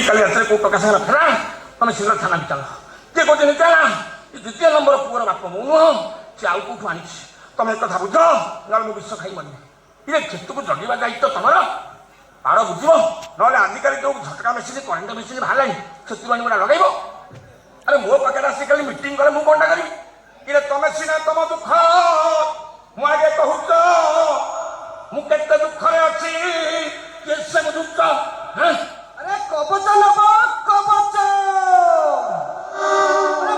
କାଲି ରାତିରେ କୋଉ ପ୍ରକାଶ ହେଲା ଫେରା ତମେ ଶୀଘ୍ର ଥାନାକୁ ଚାଲ। କିଏ କହୁଛି ନିତ୍ୟାନା ଦ୍ୱିତୀୟ ନମ୍ବର ପୁଅର ବାପ ମୁଁ ନୁହଁ, ସେ ଆଉ କୋଉଠୁ ଆଣିଛି। ତମେ ଏ କଥା ବୁଝ, ନହେଲେ ମୁଁ ବିଷ ଖାଇ ମରିବି। ଇଏ କ୍ଷେତକୁ ଜଗିବା ଦାୟିତ୍ୱ ତମର, ପାଳ ବୁଝିବ। ନହେଲେ ଆଜିକାଲି ଯୋଉ ଝଟକା ମେସିନ୍ କରେଣ୍ଟ ମେସିନ୍ ବାହାରିଲାଣି ସେଥିପାଇଁ ଗୁଡ଼ା ଲଗେଇବ। ଆରେ ମୋ ପାଖରେ ଆସି କାଲି ମିଟିଂ କଲେ ମୁଁ କଣଟା କରିବି? ଇରେ ତମେ ସିନା ତମ ଦୁଃଖ ମୁଁ ଆଗେ କହୁଛ, ମୁଁ କେତେ ଦୁଃଖରେ ଅଛି ସେ ବୁଝୁଛ। ଆରେ କବଚ ନବ କବଚ,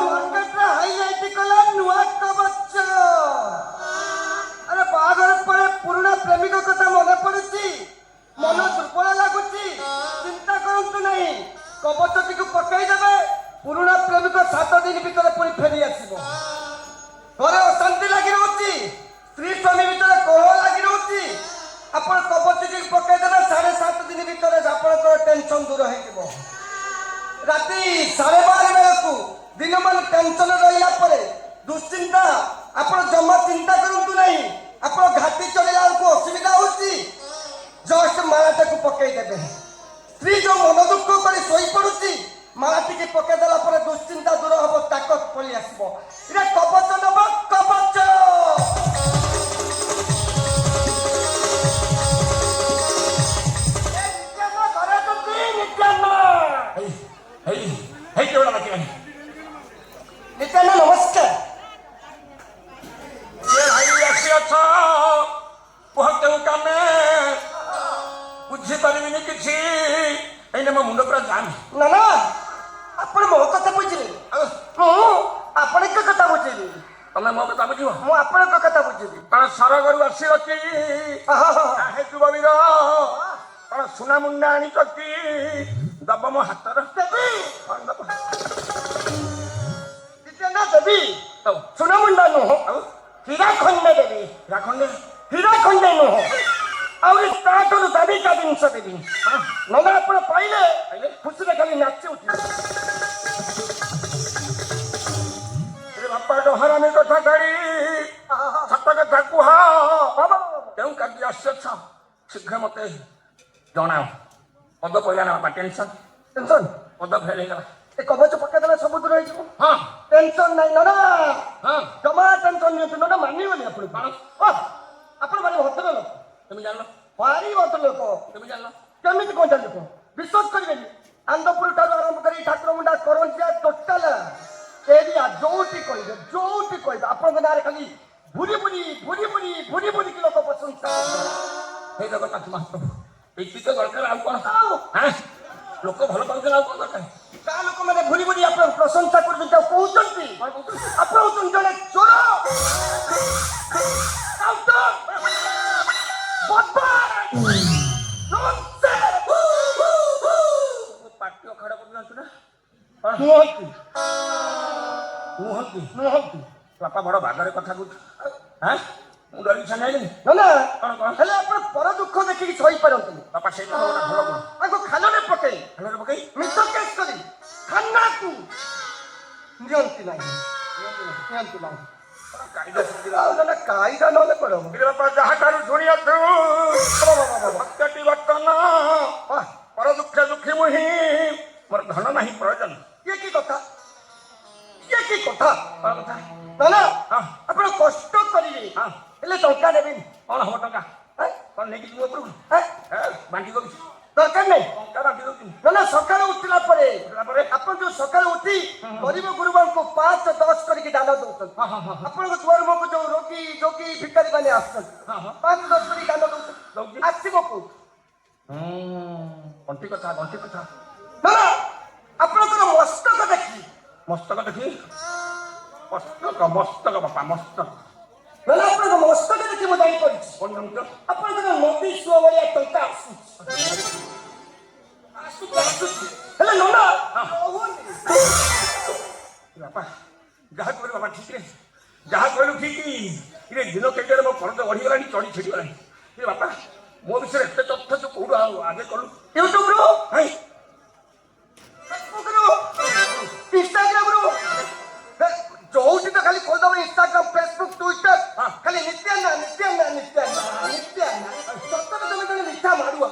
ମାର୍କେଟରେ ହାଇଲାଇଟ କଲା ନୂଆ କବଚ। ଆରେ ବାହାଘର ପରେ ପୁରୁଣା ପ୍ରେମିକ କଥା ମନେ ପଡୁଛି, ମନ ଦୁର୍ବଳ ଲାଗୁଛି। ଚିନ୍ତା କରନ୍ତୁ ନାହିଁ, କବଚଟିକୁ ପକାଇଦେବେ, ପୁରୁଣା ପ୍ରେମିକ 7 ଦିନ ଭିତରେ ପୁଣି ଫେରି ଆସିବ। ଘରେ ଅଶାନ୍ତି ଲାଗି ରହୁଛି, ସ୍ତ୍ରୀ ସ୍ୱାମୀ ଭିତରେ କଳହ ଲାଗି ରହୁଛି। ଆପଣ କବଚଟିକୁ ପକାଇଦେବେ, 7.5 ଦିନ ଭିତରେ ଆପଣଙ୍କର ଟେନସନ ଦୂର ହେଇଯିବ। ରାତି 12:30 ବେଳକୁ ଦିନମାନ ଟେନସନ ରହିଲା ପରେ ଦୁଶ୍ଚିନ୍ତା, ଆପଣ ଜମା ଚିନ୍ତା କରନ୍ତୁ ନାହିଁ। ଆପଣ ଘାଟି ଚଳିଲା ବେଳକୁ ଅସୁବିଧା ହଉଛି, ଜଷ୍ଟ ମାଳାଟାକୁ ପକେଇଦେବେ। ସ୍ତ୍ରୀ ଯୋଉ ମନ ଦୁଃଖ କରି ଶୋଇପଡୁଛି, ମାଳା ଟିକେ ପକେଇଦେଲା ପରେ ଦୁଶ୍ଚିନ୍ତା ଦୂର ହବ, ତାକତ ପଳେଇ ଆସିବ। ଏଇଟା କବଚ ନବ କବଚ। ନିତ୍ୟାନ ନମସ୍କାର। ବୁଝିପାରିବିନି କିଛି, ଏଇନେ ମୋ ମୁଣ୍ଡ ପୁରା ଜାମ୍। ନା ନା, ଆପଣ ମୋ କଥା ବୁଝିଲେ, ମୁଁ ଆପଣଙ୍କ କଥା ବୁଝିଲି। ତମେ ମୋ କଥା ବୁଝିବ, ମୁଁ ଆପଣଙ୍କ କଥା ବୁଝିଲି। କଣ ସରଗରୁ ଆସିବ କି ଯୁବବୀର? କଣ ସୁନା ମୁଣ୍ଡା ଆଣିଛ କି? ଦବ ମୋ ହାତର ଦେବି ଦବ। ନିତ୍ୟାନ ଦେବି, ସୁନା ମୁଣ୍ଡା ନୁହଁ, ଆଉ ହୀରା ଖଣ୍ଡେ ଦେବି। ରାଖଣ୍ଡେ ହୀରା ଖଣ୍ଡେ ନୁହଁ, ଆହୁରି ତାଠୁ ଦାମିକା ଜିନିଷ ଦେବି। ନହେଲେ ଆପଣ ପାଇଲେ ଖୁସିରେ ଖାଲି ନାଚି ଉଠିବେ। ବାପା ଡହରାମି କଥା ଛାଡ଼ି ସତ କଥା କୁହ, କେଉଁ କାର୍ଯ୍ୟ ଆସିଛ ଶୀଘ୍ର ମତେ ଜଣାଅ। ପଦ ପଇଲା ନା ବାପା, ଟେନସନ ପଦ ଫେଲ୍ ହେଇଗଲା। ଏ କବଚ ପକେଇଦେଲେ ସବୁ ଦୂର ହେଇଯିବ। ହଁ ଟେନସନ ନାହିଁ ନନା, ହଁ ଜମା ଟେନସନ ନିଅନ୍ତୁ ନନା, ମାନିବନି ଆପଣ। ଆପଣ ଭାରି ଭଦ୍ର ଲୋକ, କେମିତି ଜାଣିଲ? ଭାରି ଭଦ୍ର ଲୋକ। କେମିତି ଜାଣିଲ? କେମିତି କଣ ଲୋକ ବିଶ୍ୱାସ କରିବେନି, ଆନ୍ଦପୁର ଠାରୁ ଆରମ୍ଭ କରି ଠାକୁର ମୁଣ୍ଡା କରଞ୍ଜିଆ ଟୋଟାଲ ଏରିଆ ଯୋଉଠି କହିବେ ଆପଣଙ୍କ ନାଁରେ ଖାଲି ଭୁରି ଭୁରି ଲୋକ ପ୍ରଶଂସା। ସେଇ ଜଗନ୍ନାଥ ମହାପ୍ରଭୁ, ଏଇଠି ତ ଦରକାର। ଆଉ କଣ ଲୋକ ଭଲ ପାଉଛନ୍ତି, ଆଉ କଣ ଦରକାର? ଗାଁ ଲୋକମାନେ ଭୁରି ଆପଣ ପ୍ରଶଂସା କରୁଛନ୍ତି, ଆଉ କହୁଛନ୍ତି ଆପଣ ହଉଛନ୍ତି ଜଣେ ଚୋର, ପାଟି ଅଖାଡ କରୁଛନ୍ତି ନା ନୁହନ୍ତି। ବାପା ବଡ ଭାଗରେ କଥା କହୁଛୁ, ମୁଁ ଡରିକି ଛାଣିଲିନି। ନା କଣ କଣ ହେଲେ ଆପଣ ପର ଦୁଃଖ ଦେଖିକି ସହିପାରନ୍ତିନି। ବାପା ସେଇଟା ଭଲ ଗୁଣ। ତାଙ୍କୁ ଖାଲରେ ପକେଇ ମିଛ କେସ୍ କରି ଥାନାକୁ ନିଅନ୍ତି ନାହିଁ। କାଇଦା ନହେଲେ କଣ ବାପା ଯାହାଠାରୁ ଶୁଣିବାକୁ ସତ୍ୟଟି ବର୍ତ୍ତମାନ ପର ଦୁଃଖ ଦୁଃଖୀ ମୁହିଁ, ମୋର ଧନ ନାହିଁ ପ୍ରୟୋଜନ। ଇଏ କି କଥା ନା ଆପଣ କଷ୍ଟ କରିବେ, ହେଲେ ଟଙ୍କା ଦେବେନି। କଣ ହବ ଟଙ୍କା? କଣ ନେଇକି ଯିବ ଉପରକୁ ବାଣ୍ଟି ଦଉଛି? ଦରକାର ନାହିଁ। ଟଙ୍କା ବାଣ୍ଟି ଦଉଛି ନା ସକାଳୁ ଉଠିଲା ପରେ ଆପଣ ଯୋଉ ସକାଳୁ ଉଠି ଗରିବ ଗୁରୁବାଙ୍କୁ 5-10 କରିକି ଦାନ ଦଉଛନ୍ତି, ଆପଣଙ୍କ ଦୁଆର ମୁହଁକୁ ଯୋଉ ରୋଗୀ ଯୋଗୀ ଭିକାରୀ ମାନେ ଆସୁଛନ୍ତି 5-10 କରିକି ଦାନ ଦଉଛନ୍ତି, ଆସିବ କୋଉଠୁ? ଗଣ୍ଠି କଥା ନା ଆପଣଙ୍କର ମସ୍ତକ ଦେଖି ମସ୍ତକ ବାପା ମସ୍ତକ। ମାନେ ଆପଣଙ୍କ ମସ୍ତକ ଦେଖି ମୁଁ ଜାଣିପାରୁଛି ଆପଣଙ୍କର ନଦୀ ସୁଅ ଭଳିଆ ଟଙ୍କା ଆସୁଛି। ହେଲେ ନନା ବାପା ଯାହା କହିଲୁ ବାପା ଠିକ, ଯାହା କହିଲୁ ଠିକ। ଦିନ କେତେବେଳେ ମୋ କରଜ ବଢିଗଲାଣି, ଚଢି ଛିଡ଼ିଗଲାଣି। ବାପା ମୋ ବିଷୟରେ ଏତେ ତଥ୍ୟ ତୁ କୋଉଠୁ ଆଉ ଆଗେ କଲୁ? ୟୁଟ୍ୟୁବରୁ, ଫେସବୁକରୁ, ଇନଷ୍ଟାଗ୍ରାମରୁ, ଯୋଉଠି ତ ଖାଲି ଖୋଲିଦବ ଇନଷ୍ଟାଗ୍ରାମ, ଫେସବୁକ, ଟ୍ୱିଟର, ଖାଲି ନିତ୍ୟାନା। ସତରେ ତମେ ଜଣେ ମିଠା ମାରୁଆ।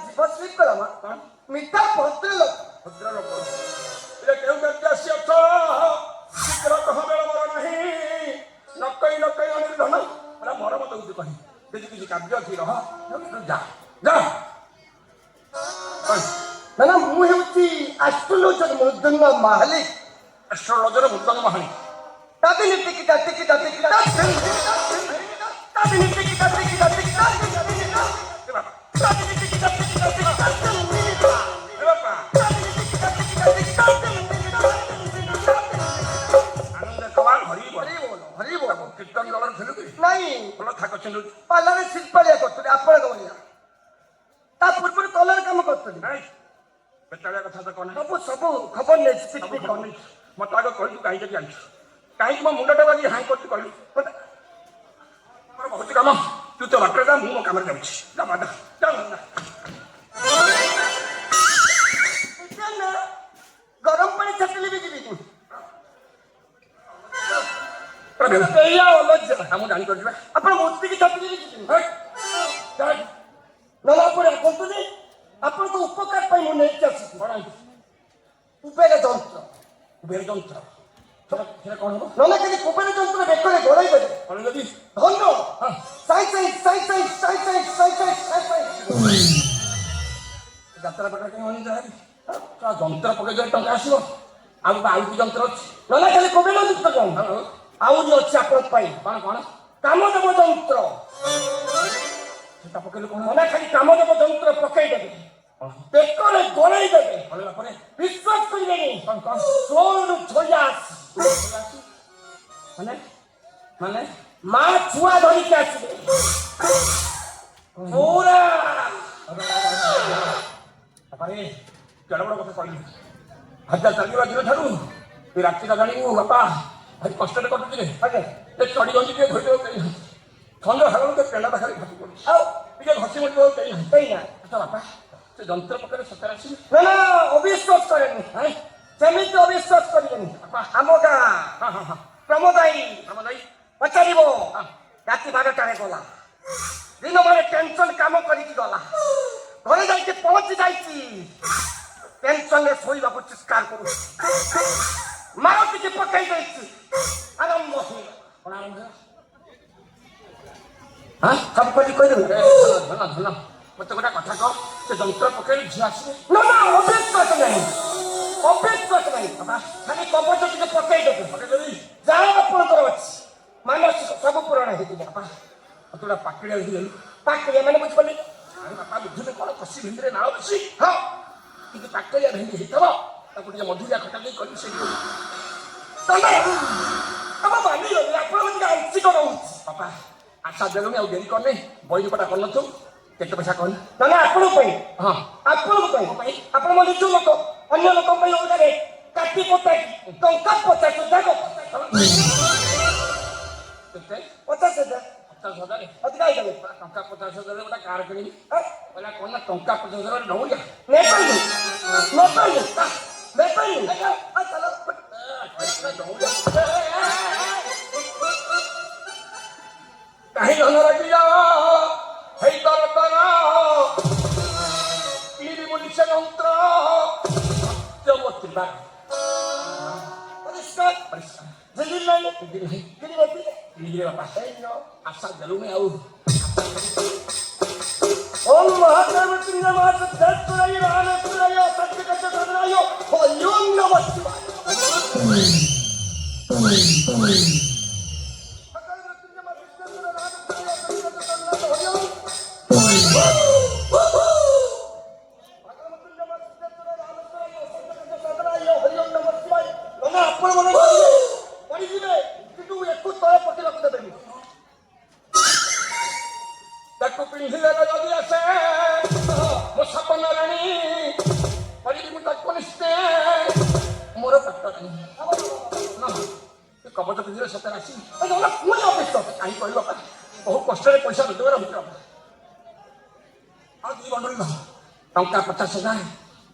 ଜୀବଶ୍ରୀ ରିସିଭ୍ କର ମା କ'ଣ ମିଠା ଭଦ୍ରଲୋକ ଭଦ୍ରଲୋକ ଏ କେଉଁ କାର୍ଯ୍ୟ ଆସି ଅଛ ଶୀଘ୍ର କହ ବେଳ ମୋର ନାହିଁ ନକଇ ନକଇ ଅନିର୍ଦ୍ଧନ ପୁରା ମରମ ଦଉଛି କହି ଯଦି କିଛି କାର୍ଯ୍ୟ ଅଛି ରହ ଯା ଯା ନା ନା ମୁଁ ହେଉଛି ଆଷ୍ଟ୍ରୋଲୋଜର ମୃଦୁଙ୍ଗ ମାହାଲିକ ଆଷ୍ଟ୍ରୋଲୋଜର ମୁର୍ଦ୍ଦନ ମହାଣୀ ତାଦିନି ଟିକିଟା ଟିକିଟା ଟିକିଟା ତାଦିନି ଟିକିଟା ଟିକିଟା ଟିକିଟା ଏ ବାପା ତାଦିନି ଟିକିଟା ଟିକିଟା ଟିକିଟା ଏ ବାପା ତାଦିନି ଟିକିଟା ଟିକିଟା ଟିକିଟା ଆନନ୍ଦ କବାଲ ହରି ବଳ ହରି ବୋଲ କୀର୍ତ୍ତନ ଦଳର ଥିଲୁ କି ନାଇଁ ଭଲ ଥାକ ଚିହ୍ନୁଛୁ ପାଲାରେ ଶିଳ୍ପାଳିଆ କରୁଥିଲି ଆପଣଙ୍କ ଭଳିଆ ତା ପୂର୍ବରୁ କଲର କାମ କରୁଥିଲି ନାଇଁ ବେତାଳିଆ କଥା ତ କଣ ସବୁ ସବୁ ଖବର ନେଇଛି ସବୁ ପିକନିକ ଖବର ନେଇଛୁ ମତେ ଆଗ କହିଲୁ କାହିଁକି ଜାଣିଛୁ କାହିଁକି ମୋ ମୁଣ୍ଡଟା ବାଜି ହାଇଁ କରୁଛୁ କହିଲୁ ମୋର ବହୁତ କାମ ତୁ ତ ବାଟରେ ଯା ମୁଁ ମୋ କାମରେ ଯାଉଛି ଯା ବାଧା ଯା ବାଧା ଗରମ ପାଣି ଛାଟିଲେ ବି ଯିବି ଏଇଆ ଅଲଜ୍ୟା ମୁଁ ଜାଣିପାରୁଛି ବା ଆପଣ ମୁତିକି ଛାଟିଲେ ବି ଯିବି ହେଇ, ଯା, ନଲା ପରେ ଆସନ୍ତୁନି ଆପଣଙ୍କ ଉପକାର ପାଇଁ ମୁଁ ନେଇକି ଆସିଛି କଣ ହେଇଛି? କୁବେର ଯନ୍ତ୍ର କୁବେର ଯନ୍ତ୍ର ସେଟା କଣ ହବ ନହେଲେ ଖାଲି କୁବେର ଯନ୍ତ୍ର ବେକରେ ଘୋଡ଼ାଇ ଦେବେ କଣ ଯଦି ଧନ୍ୟ ହଁ ସାଇ ସାଇ ସାଇ ସାଇ ସାଇ ସାଇ ସାଇ ସାଇ ସାଇ ସାଇ ଯାତ୍ରା ପେଟା କାହିଁ ଅନି ଯାହାବି ଯନ୍ତ୍ର ପକେଇ ଦେଲେ ଟଙ୍କା ଆସିବ ଆଉ ଆଉ କି ଯନ୍ତ୍ର ଅଛି ନହେଲେ ଖାଲି କୁବେର ଯନ୍ତ୍ର କଣ ହଁ, ଆହୁରି ଅଛି ଆପଣଙ୍କ ପାଇଁ କଣ କଣ କାମଦେବ ଯନ୍ତ୍ର ସେଟା ପକେଇଲେ କଣ ହବ ନହେଲେ ଖାଲି କାମଦେବ ଯନ୍ତ୍ର ପକେଇ ଦେବେ ବେକରେ ଗୋଳେଇ ଦେବେ ପଳେଇଲା ପରେ ବିଶ୍ୱାସ କରିବେନି କଣ କଣ ସ୍ୱରରୁ ଝୋଲା ମାନେ ମାନେ ମା ଛୁଆ ଧରିକି ଆସିବେ ପୁରା ବାପାରେ କେଡ ବଡ଼ କଥା କହିଲୁ ହଜାର ଚାଲିବା ଦିନ ଠାରୁ ଏ ରାତିଟା ଜାଣିବୁ ବାପା ଭାରି କଷ୍ଟରେ କଟୁଛି ରେ ଆଜ୍ଞା ଏ ଚଢି ଗଞ୍ଜି ଟିକେ ଧୋଇଦେବ କେହି ନାହିଁ ଥଣ୍ଡା ହେଲାରୁ ତ ପେଣ୍ଡା ପାଖରେ ଘସି ପଡୁଛି ଆଉ ଟିକେ ଘସି ମଡ଼ିଦେବ କେହି ନାହିଁ ସେଇନା ଆଚ୍ଛା ବାପା ସେ ଯନ୍ତ୍ର ପକେଇଲେ ସତରେ ଆସିବି ନା ନା ଅବିଶ୍ୱାସ କରେନି ହାଁ ସେମିତି ଅବିଶ୍ୱାସ କରିବେନି ଆମ ଗାଁ ହଁ ହଁ ହଁ ପ୍ରମୋଦାଇ ଆମ ଯାଇ ପଚାରିବ ହଁ ରାତି 12ଟାରେ ଗଲା ଦିନ ବେଳେ ଟେନସନ କାମ କରିକି ଗଲା ଘରେ ଯାଇକି ପହଞ୍ଚି ଯାଇଛି ଟେନସନରେ ଶୋଇବାକୁ ଚିତ୍କାର କରୁଛି ମାର ଟିକେ ପକେଇ ଦେଇଛି ଆରମ୍ଭ ହେଇଗଲା କଣ ଆରମ୍ଭ ହେଲା ହଁ ସବୁ କରି କହିଦେବି ଧନ ଧନ ଧନ ମତେ ଗୋଟେ କଥା କହ ସେ ଯନ୍ତ୍ର ପକେଇଲେ ଝିଅ ଆସିବେ ନା ନା ଅବିଶ୍ୱାସ ନାହିଁ ଅବିଶ୍ୱାସ ନାହିଁ ବାବା ଖାଲି କବଚ ଟିକେ ପକେଇ ଦେବେ ପକେଇଦେବି ଯାହା ଆପଣଙ୍କର ଅଛି ମାନସିକ ସବୁ ପୂରଣ ହେଇଯିବ ବାପା ମତେ ଗୋଟେ ପାକିଳିଆ ହେଇଗଲି ପାଖରେ ମାନେ ବୁଝିପାରିଲି ଆରେ ବାପା ବୁଝୁନି କଣ କଷି ଭିତରେ ନାଳ ବସି ହଁ କିନ୍ତୁ ପାକିଳିଆ ଭେଣ୍ଡି ହେଇଥିବ ତାକୁ ଟିକେ ମଧୁରିଆ ଖଟା ଦେଇ କରିବି ସେଇଠି ତମେ ଆମ ମାନିଗଲି ଆପଣଙ୍କ ଟିକେ ଆଂଶିକ ରହୁଛି ବାପା ଆଶା ଦେଲୁନି ଆଉ ଡେରି କରିନି ବୈରିକଟା କରିନଥିବୁ କେତେ ପଇସା କହିଲୁ ନହେଲେ ଆପଣଙ୍କ ପାଇଁ ହଁ ଆପଣଙ୍କ ପାଇଁ ଆପଣ ମୋ ନିଜ ଲୋକ ଅନ୍ୟ ଲୋକଙ୍କ ପାଇଁ ଅଲଗାରେ କାଟି ପଚାକି ଟଙ୍କା 50 ଯାକ କେତେ 50,000 50,000 ଅଧିକା ହେଇଗଲେ ଟଙ୍କା 50,000 ଗୋଟେ କାର କିଣିବି ହଁ କହିଲା କଣ ନା ଟଙ୍କା 50,000 ନଉଁଲା ନେପାଳି ଚାଲ କାହିଁ ଧନ ରାଜିଲା ହେଇ ତରତର କିଣି ବୋଲି ସେ ଯନ୍ତ୍ର ସତ୍ୟବତୀ ବା ପରିଷ୍କାର ପରିଷ୍କାର ଝିଲି ନାହିଁ କିଣି ନାହିଁ କିଣି ବତି କିଣିଲେ ବାପା ଆଶା ଦେଲୁନି ଆଉ ओम महादेव सिंह मास दत्तराय रानसुराय सत्यकच सदराय ओम नमः शिवाय ଆପଣ ମନେ କରିଯିବେ କିନ୍ତୁ ଏକୁ ତଳେ ପକେଇବାକୁ ଦେବେନି ତାକୁ ପିନ୍ଧିଲେ ଯଦି ଆସେ ମୋ ସପନ ରାଣୀ କରିବି ମୁଁ ତାକୁ ନିଶ୍ଚେ ମୋର ପାଟ ରାଣୀ କବଚ ପିନ୍ଧିଲେ ସତରେ ଆସିବି ପୁଣି ଅବିଶ୍ୱାସ କାହିଁ କହିବ ବାପା ବହୁ କଷ୍ଟରେ ପଇସା ରୋଜଗାର ହଉଛି ବାପା ଆଉ ଦୁଇ ବଣ୍ଡଲ ଟଙ୍କା 50,000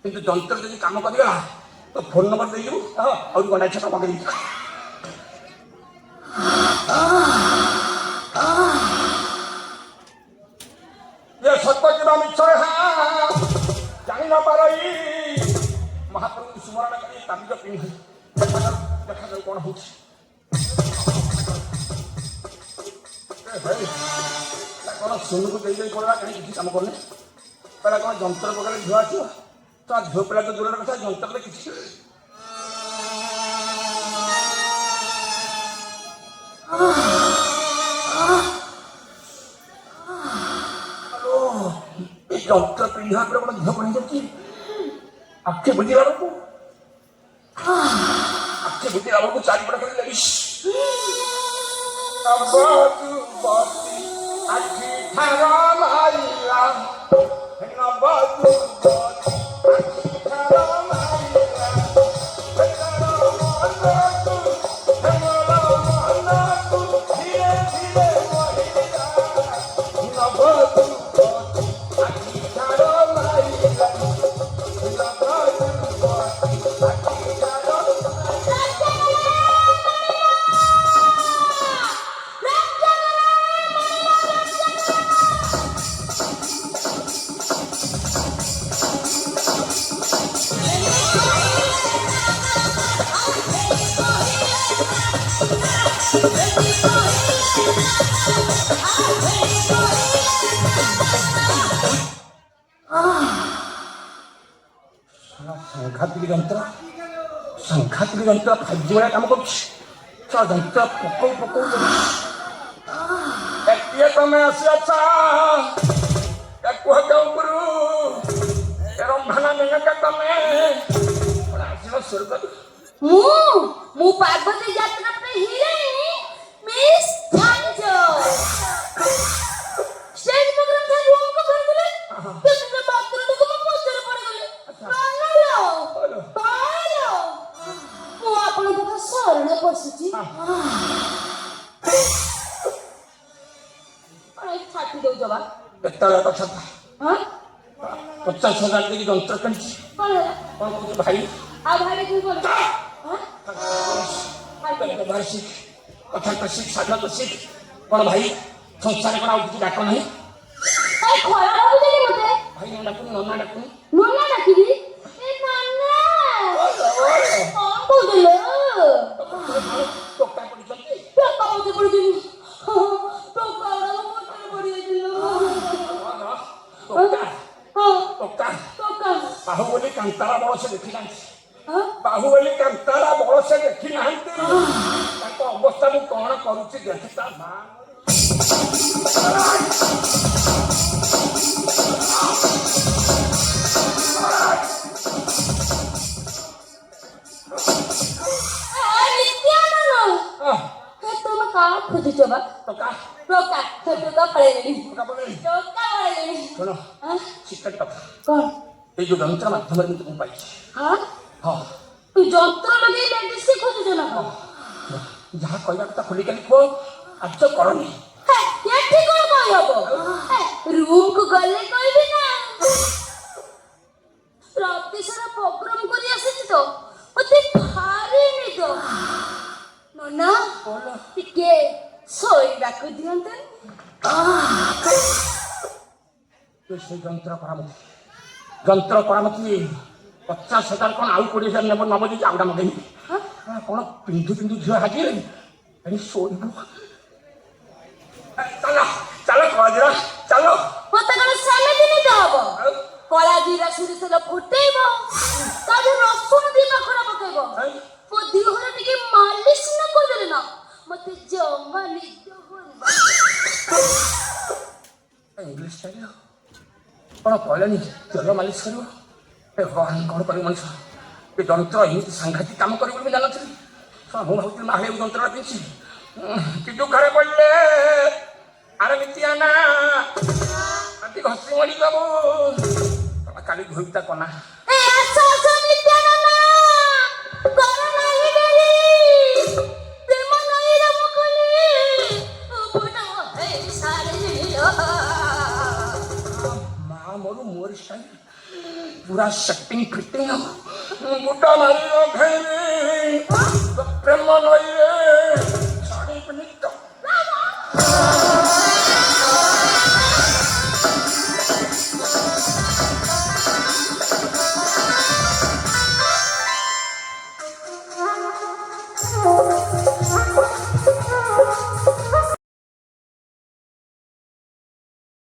କିନ୍ତୁ ଯନ୍ତ୍ର ଯଦି କାମ କରିଗଲା ତ ଫୋନ ନମ୍ବର ଦେଇଯିବୁ ଆଉ ଗଣ୍ଡା ଛକ ପକେଇବି ये सत्य की मिଛ न ପାରଇ ମହାପ୍ରଭୁ ସୁମରଣ କରି ତାବିଜ ପିନ୍ଧି ଦେଖାଯାଉ କ'ଣ ହଉଛି। କ'ଣ ସୁନୁକୁ ଦେଇ ପଡ଼ିଲା କାହିଁ କିଛି କାମ କରୁନି। କହିଲା କ'ଣ ଯନ୍ତ୍ର ପକାଇଲେ ଝିଅ ଆସିବ। ତ ଝିଅ ପିଲା ତ ଦୂରରେ କଥା ଯନ୍ତ୍ରରେ କିଛି ଯନ୍ତ୍ର ପିନ୍ଧିବା ପରେ ଗୋଟେ ଝିଅ ପଣି ଯାଉଛି। ଆଖି ବୁଝିଲା ବେଳକୁ ଚାରିପଟ କରି ଲାଗିଛି। ଆଖି ଠାର ମାରିଲା ସାଂଘାତିକ ଯନ୍ତ୍ର ଫାଜି ଭଳିଆ କାମ କରୁଛି। ଯନ୍ତ୍ର ପକଉ କିଏ ତମେ ଆସିଅଛ କୁହ କେଉଁପୁରୁ ରମ୍ଭାନା ମେନକା ତମେ ଆସିବ ସ୍ୱର୍ଗରୁ। ମୁଁ ପାର୍ବତୀ ଯାତ୍ରା ପାଇଁ ହିରୋଇନ ମିସ୍ ଥାଞ୍ଜୋ ଷ୍ଟେଜ ପ୍ରୋଗ୍ରାମ ରେ ରୁମକୁ ଫେରୁଥିଲେ ତେବେ ବାଥରୁମକୁ ମୁଁ ପଛରେ ପଡ଼ିଗଲି। ମୁଁ ଆପଣଙ୍କ କଥା ଶରଣ ପଶୁଛି। ଛାଟି ଦଉଛ ବା କେତେବେଳେ କଥା 50,000 ଦେଇକି ଯନ୍ତ୍ର କିଣିଛି। କ'ଣ କହୁଛୁ ଭାଇ ଆଉ ଭାଇ କି କଣ ବ୍ୟବହାର ଶିଖ କଥାଟା ଶିଖ ସାଧନା ଶିଖ। କ'ଣ ଭାଇ ସଂସାର କ'ଣ ଆଉ କିଛି ଡାକ ନାହିଁ। ଖରାପ ଭାବୁଛ କି ମତେ ଭାଇ ନ ଡାକୁନି ନନା ଡାକୁନି ନନା ଡାକିବି କଣ କହୁଥିଲ ଟୋକା ପଡ଼ିଛନ୍ତି। ଟୋକା ମତେ ପଡ଼ିଯିବି ଟୋକା ପଡ଼ିଯାଇଥିଲ ବାହୁବଲି କାନ୍ତାରା ବଳ ସେ ଦେଖି ନାହାନ୍ତି। ବାହୁବଲି କାନ୍ତାରା ବଳ ସେ ଦେଖି ନାହାନ୍ତି। ତାଙ୍କ ଅବସ୍ଥା ମୁଁ କ'ଣ କରୁଛି ଦେଖି ତା ମା ତମେ କାହା ଖୋଜୁଛ ବା ଟୋକା ପଳେଇଲେଣି ଶୁଣ ଶିକ୍ଷକ କଥା କଣ ଏଇ ଯୋଉ ଯନ୍ତ୍ର ମାଧ୍ୟମରେ ମୁଁ ତୁମକୁ ପାଇଛି। ଯନ୍ତ୍ର ଲଗେଇ ମେଡିସିନ ଖୋଜୁଛ ନା ଯାହା କହିବା କଥା ଖୋଲି କାଲି କୁହ କାର୍ଯ୍ୟ କରନି। ଏଠି କଣ କହିହବ ରୁମକୁ ଗଲେ କହିବି ନା। ରାତି ସାରା ପ୍ରୋଗ୍ରାମ କରି ଆସିଛି ତ ମତେ ଭାରି ନିଦ। ନନା ଟିକେ ଶୋଇବାକୁ ଦିଅନ୍ତୁ। ସେ ଯନ୍ତ୍ର କରାମତି 50,000 କ'ଣ ଆଉ 20,000 ନବ ଯଦି ଆଉଟା ମଗେଇବି। କ'ଣ ପିନ୍ଧୁ ଝିଅ ହାଜିରେ ଶୋଇବୁ। ଚାଲ କଳାଜିରା ଚାଲ। ମତେ କ'ଣ ସେମିତି ନିଦ ହବ? କଳା ଜିରା ସୋରିଷ ତେଲ ଫୁଟେଇବ ତା ଦେହରେ ରସୁଣ ଦି ପାଖରେ ପକେଇବ ମୋ ଦେହରେ ଟିକେ ମାଲିସ ନ କରିଦେଲେ ନା ମତେ ଜମା ନିଦ ହୁଏନି। ଇଂଲିଶ ଷ୍ଟାଇଲ କ'ଣ କହିଲେନି ତେଲ ମାଲିସ କରିବ। କ'ଣ କରିବ ମଣିଷ ଏ ଯନ୍ତ୍ର ଏମିତି ସାଂଘାତିକ କାମ କରିବ ବୋଲି ଜାଣିନଥିଲି। ମୁଁ ଭାବୁଥିଲି ମାହାଳିଆକୁ ଯନ୍ତ୍ରଟା ପିନ୍ଧି କି ଦୁଃଖରେ ପଡ଼ିଲେ ଆରେ ନିତିଆନା ଆଜି ଘଷି ମରିଯାବ କାଲି ଧୋଇତା କନା ମା ମୋର ମୋର ଷ୍ଟାଇଲ ପୁରା ସେଟିଂ ଫିଟିଂ ଗୋଟା ମାରି ପ୍ରେମ ନଈରେ ଶାଢ଼ୀ ପିନ୍ଧି हाँ